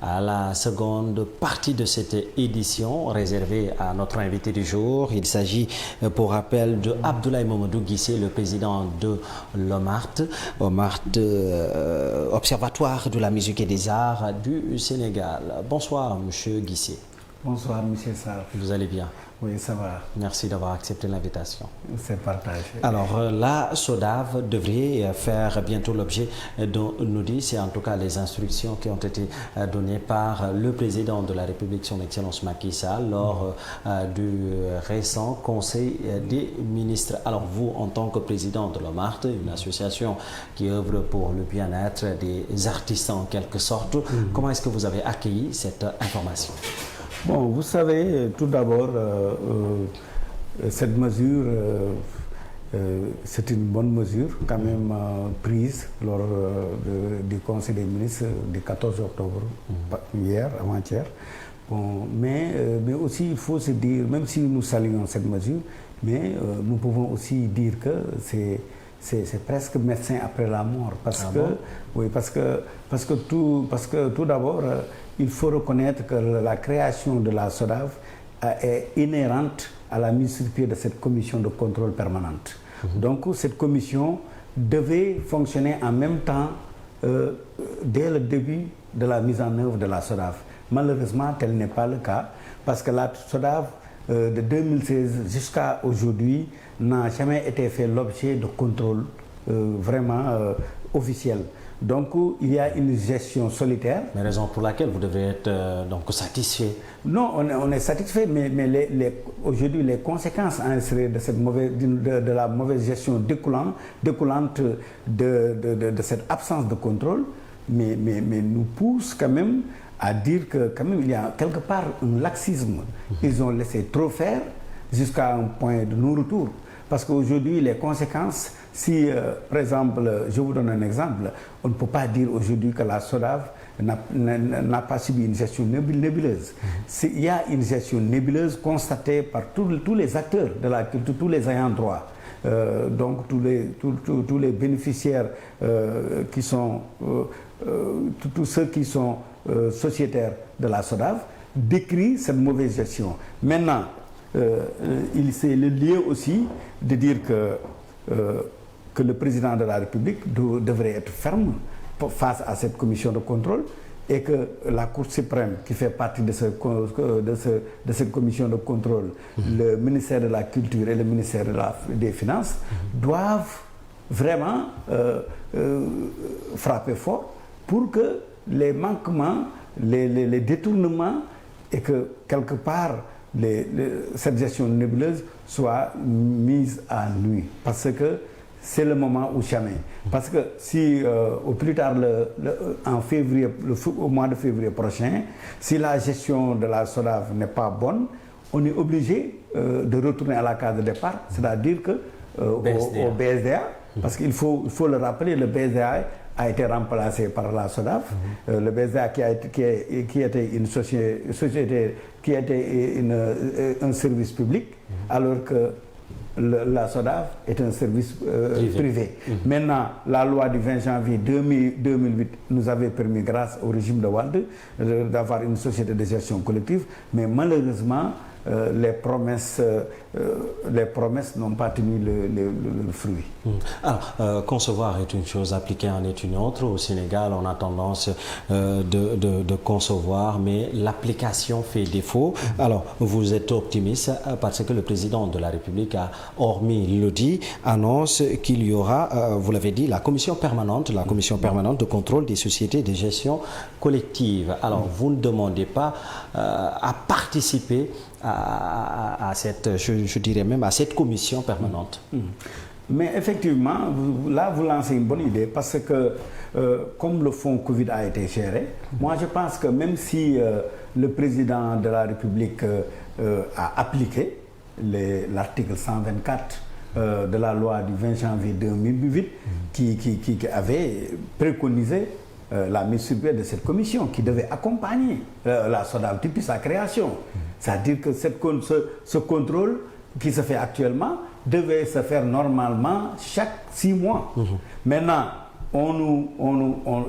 à la seconde partie de cette édition réservée à notre invité du jour. Il s'agit, pour rappel, de Abdoulaye Mamadou Guissé, le président de l'OMART, Observatoire de la musique et des arts du Sénégal. Bonsoir, monsieur Guissé. Bonsoir, monsieur Sarr. Vous allez bien? Oui, ça va. Merci d'avoir accepté l'invitation. C'est partagé. Alors, la SODAV devrait faire bientôt l'objet d'un audit. C'est en tout cas les instructions qui ont été données par le président de la République, son Excellence Macky Sall, lors du récent Conseil des ministres. Alors, vous, en tant que président de l'OMART, une association qui œuvre pour le bien-être des artistes en quelque sorte, comment est-ce que vous avez accueilli cette information? Bon, vous savez, tout d'abord, cette mesure, c'est une bonne mesure quand même prise lors du Conseil des ministres du 14 octobre, hier, avant-hier. Bon, mais aussi, il faut se dire, même si nous saluons cette mesure, mais nous pouvons aussi dire que c'est presque médecin après la mort. Parce que tout d'abord, il faut reconnaître que la création de la SODAV est inhérente à la mise sur pied de cette commission de contrôle permanente. Donc cette commission devait fonctionner en même temps dès le début de la mise en œuvre de la SODAV. Malheureusement, tel n'est pas le cas, parce que la SODAV de 2016 jusqu'à aujourd'hui n'a jamais été fait l'objet de contrôle vraiment officiel. Donc il y a une gestion solitaire. Mais raison pour laquelle vous devez être donc satisfait. Non, on est satisfait, mais aujourd'hui les conséquences de cette de la mauvaise gestion découlante de cette absence de contrôle, mais nous poussent quand même à dire que quand même il y a quelque part un laxisme. Ils ont laissé trop faire jusqu'à un point de non-retour. Parce qu'aujourd'hui, les conséquences, si, par exemple, je vous donne un exemple, on ne peut pas dire aujourd'hui que la SODAV n'a pas subi une gestion nébuleuse. Il y a une gestion nébuleuse constatée par tous les acteurs de la culture, tous les ayants droit. Donc tous les bénéficiaires qui sont, tous ceux qui sont sociétaires de la SODAV décrivent cette mauvaise gestion. Maintenant, c'est le lieu aussi de dire que le président de la République devrait être ferme face à cette commission de contrôle et que la Cour suprême, qui fait partie de cette commission de contrôle, le ministère de la Culture et le ministère des Finances, doivent vraiment frapper fort pour que les manquements, les détournements et que quelque part cette gestion nébuleuse soit mise à nu, parce que c'est le moment ou jamais. Parce que si au plus tard en février, au mois de février prochain, si la gestion de la SODAV n'est pas bonne, on est obligé de retourner à la case de départ, c'est-à-dire que au BSDA, parce qu'il faut le rappeler, le BSDA a été remplacé par la SODAV. Le BSDA qui était une société, qui était un service public, alors que la SODAV est un service privé. Maintenant, la loi du 20 janvier 2008 nous avait permis, grâce au régime de Wade, d'avoir une société de gestion collective, mais malheureusement, les promesses n'ont pas tenu le fruit. Alors, concevoir est une chose, appliquer en est une autre. Au Sénégal, on a tendance de concevoir, mais l'application fait défaut. Alors, vous êtes optimiste parce que le président de la République a, hormis l'audit, annonce qu'il y aura, vous l'avez dit, la commission permanente de contrôle des sociétés de gestion collective. Alors, vous ne demandez pas à participer à cette, je dirais même à cette commission permanente. Mais effectivement, là vous lancez une bonne idée, parce que comme le fonds Covid a été géré, moi je pense que même si le président de la République a appliqué l'article 124 de la loi du 20 janvier 2008 qui avait préconisé la mise sur pied de cette commission qui devait accompagner la SODAV depuis sa création. C'est-à-dire que ce contrôle qui se fait actuellement devait se faire normalement chaque 6 mois. Maintenant,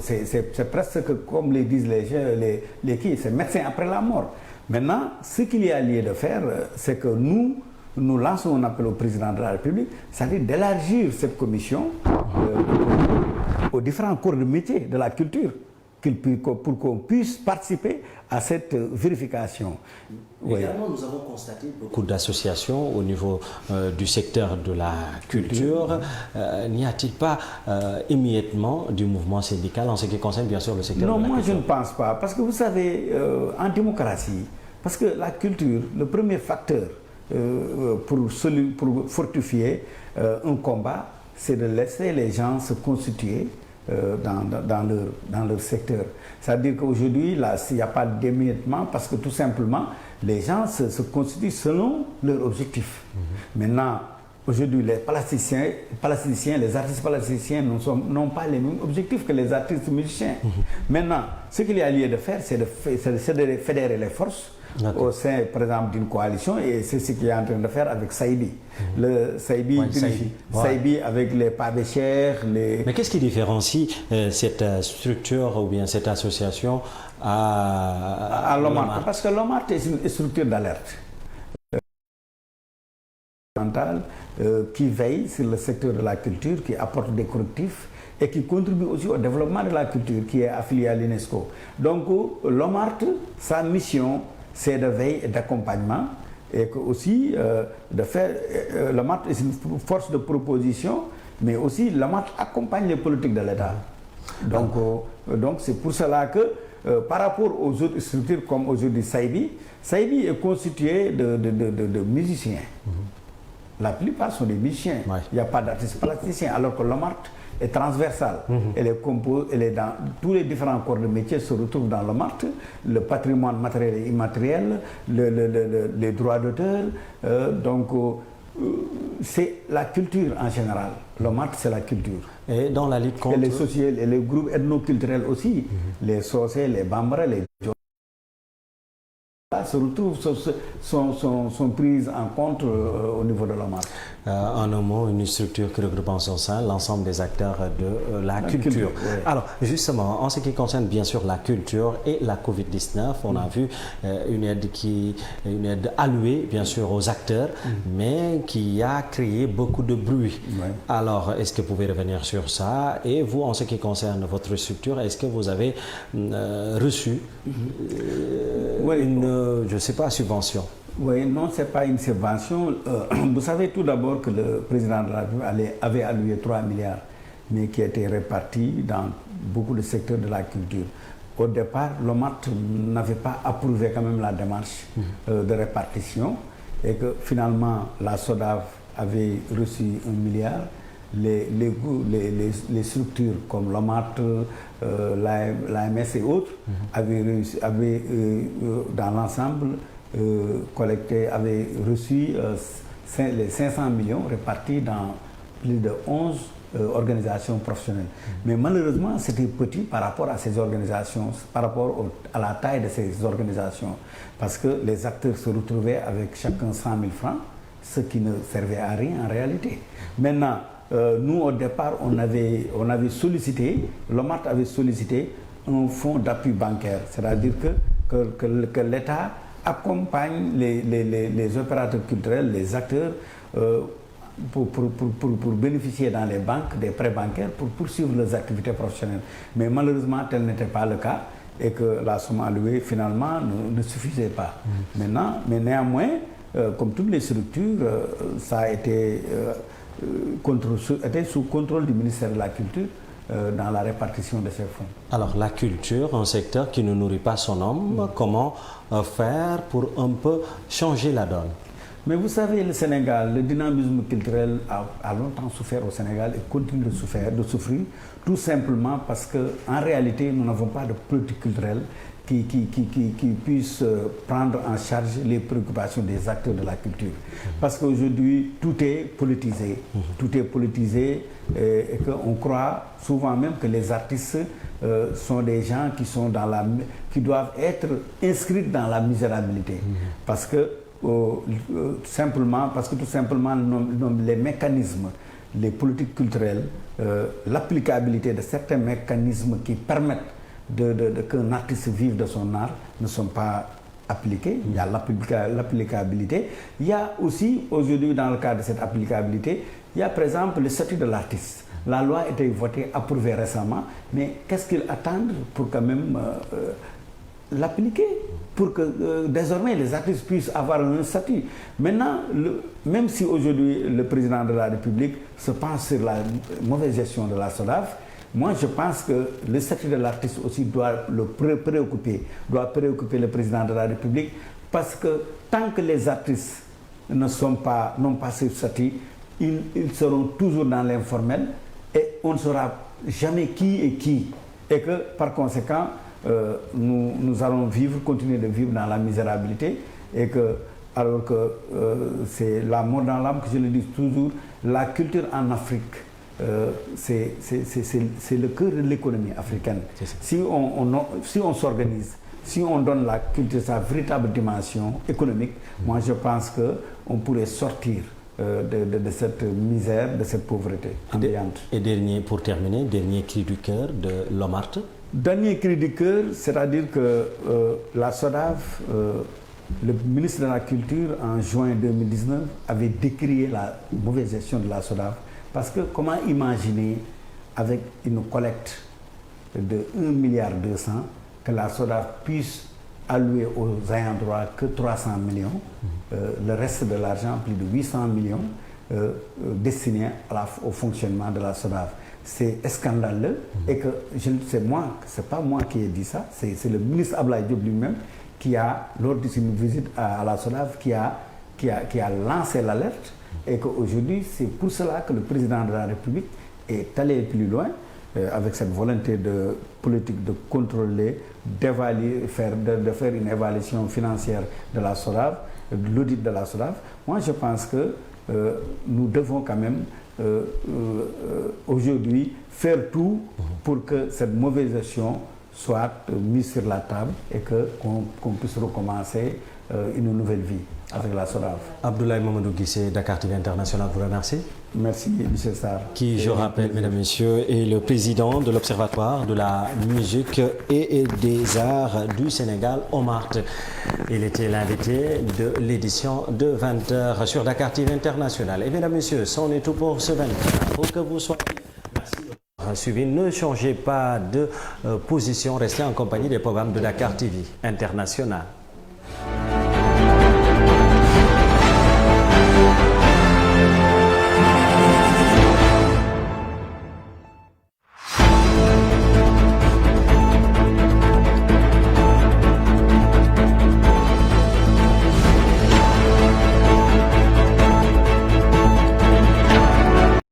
c'est presque comme les disent les gens, c'est médecin après la mort. Maintenant, ce qu'il y a lieu de faire, c'est que nous lançons un appel au président de la République, c'est-à-dire d'élargir cette commission aux différents corps de métier de la culture, pour qu'on puisse participer à cette vérification. Également, nous avons constaté beaucoup d'associations au niveau du secteur de la culture. N'y a-t-il pas émiettement du mouvement syndical en ce qui concerne bien sûr le secteur de la culture? Non, moi je ne pense pas, parce que vous savez, en démocratie, parce que la culture, le premier facteur pour fortifier un combat, c'est de laisser les gens se constituer dans leur secteur. C'est-à-dire qu'aujourd'hui, il n'y a pas d'émiettement parce que tout simplement, les gens se constituent selon leur objectif. Maintenant, aujourd'hui, les plasticiens, les artistes plasticiens n'ont pas les mêmes objectifs que les artistes musiciens. Maintenant, ce qu'il y a lieu de faire, c'est de fédérer les forces au sein, par exemple, d'une coalition, et c'est ce qu'il est en train de faire avec Saïbi. Le Saïbi, Saïbi avec les pavés. Mais qu'est-ce qui différencie cette structure ou bien cette association à l'OMART? Parce que l'OMART est une structure d'alerte qui veille sur le secteur de la culture, qui apporte des correctifs et qui contribue aussi au développement de la culture, qui est affilié à l'UNESCO. Donc, l'OMART, sa mission, c'est de veille et d'accompagnement, et que aussi de faire. L'OMART est une force de proposition, mais aussi l'OMART accompagne les politiques de l'État. Donc c'est pour cela que par rapport aux autres structures comme aujourd'hui Saïbi est constitué de musiciens. La plupart sont des musiciens. Il n'y a pas d'artistes plasticiens, alors que l'OMART est transversale. Elle est dans tous les différents corps de métier se retrouvent dans l'OMART, le patrimoine matériel et immatériel, les droits d'auteur. C'est la culture en général. L'OMART, c'est la culture. Et dans la lutte contre... Et les groupes ethnoculturels aussi, les Socé, les Bambara, les se retrouvent, sont prises en compte au niveau de l'OMART. En un mot, une structure qui regroupe en son sein l'ensemble des acteurs de la culture. Oui. Alors, justement, en ce qui concerne bien sûr la culture et la Covid-19, on a vu une aide allouée bien sûr aux acteurs, mais qui a créé beaucoup de bruit. Alors, est-ce que vous pouvez revenir sur ça? Et vous, en ce qui concerne votre structure, est-ce que vous avez reçu une, je ne sais pas, subvention? Oui, non, ce n'est pas une subvention. Vous savez tout d'abord que le président de la République avait alloué 3 milliards, mais qui étaient répartis dans beaucoup de secteurs de la culture. Au départ, l'OMART n'avait pas approuvé quand même la démarche de répartition, et que finalement, la SODAV avait reçu 1 milliard. Les structures comme l'OMART, l'AMS et autres avaient dans l'ensemble avait reçu les 500 millions répartis dans plus de 11 organisations professionnelles. Mais malheureusement, c'était petit par rapport à ces organisations, par rapport à la taille de ces organisations. Parce que les acteurs se retrouvaient avec chacun 100 000 francs, ce qui ne servait à rien en réalité. Maintenant, nous, au départ, on avait sollicité, l'OMART avait sollicité un fonds d'appui bancaire, c'est-à-dire que l'État accompagne les opérateurs culturels, les acteurs, pour bénéficier dans les banques des prêts bancaires pour poursuivre leurs activités professionnelles. Mais malheureusement, tel n'était pas le cas et que la somme allouée, finalement, ne suffisait pas. Maintenant, mais néanmoins, comme toutes les structures, ça a été sous contrôle du ministère de la Culture dans la répartition de ces fonds. Alors la culture, un secteur qui ne nourrit pas son homme, comment faire pour un peu changer la donne? Mais vous savez, le Sénégal, le dynamisme culturel a longtemps souffert au Sénégal et continue de souffrir, tout simplement parce qu'en réalité, nous n'avons pas de politique culturelle qui puisse prendre en charge les préoccupations des acteurs de la culture. Parce qu'aujourd'hui, tout est politisé. Tout est politisé et qu'on croit souvent même que les artistes sont des gens qui doivent être inscrits dans la misérabilité. Parce que tout simplement les mécanismes les politiques culturelles, l'applicabilité de certains mécanismes qui permettent qu'un artiste vive de son art ne sont pas appliqués. Il y a l'applicabilité. Il y a aussi, aujourd'hui, dans le cadre de cette applicabilité, il y a par exemple le statut de l'artiste. La loi a été votée, approuvée récemment, mais qu'est-ce qu'ils attendent pour quand même l'appliquer, pour que désormais les artistes puissent avoir un statut. Maintenant, même si aujourd'hui le président de la République se penche sur la mauvaise gestion de la SODAV, moi je pense que le statut de l'artiste aussi doit le préoccuper le président de la République, parce que tant que les artistes n'ont pas ce statut, ils seront toujours dans l'informel et on ne saura jamais qui est qui. Et que par conséquent, nous allons continuer de vivre dans la misérabilité, et que, alors que c'est la mort dans l'âme, que je le dis toujours, la culture en Afrique, c'est le cœur de l'économie africaine. Si on s'organise, si on donne la culture sa véritable dimension économique, moi je pense qu'on pourrait sortir de cette misère, de cette pauvreté ambiante. Et pour terminer, dernier cri du cœur de Lomart. Dernier cri du cœur, c'est-à-dire que la SODAV, le ministre de la Culture, en juin 2019, avait décrié la mauvaise gestion de la SODAV. Parce que comment imaginer, avec une collecte de 1,2 milliard, que la SODAV puisse allouer aux ayants droit que 300 millions, le reste de l'argent, plus de 800 millions, destinés au fonctionnement de la SODAV. C'est scandaleux, et que c'est pas moi qui ai dit ça, c'est le ministre Abdoulaye Diop lui-même qui a, lors de une visite à la SODAV, qui a lancé l'alerte, et qu'aujourd'hui c'est pour cela que le président de la République est allé plus loin avec cette volonté de politique de contrôler, d'évaluer, de faire une évaluation financière de la SODAV, de l'audit de la SODAV. Moi je pense que nous devons quand même aujourd'hui faire tout pour que cette mauvaise gestion soit mise sur la table, et qu'on puisse recommencer une nouvelle vie avec la SODAV. Abdoulaye Mamadou Guissé, Dakar TV International, vous remercie. Merci, M. Sarr. Qui, je rappelle, mesdames et messieurs, est le président de l'Observatoire de la musique et des arts du Sénégal, OMART. Il était l'invité de l'édition de 20h sur Dakar TV International. Et mesdames et messieurs, c'en est tout pour ce 20h. Pour que vous soyez... Merci de avoir suivi. Ne changez pas de position, restez en compagnie des programmes de Dakar TV International.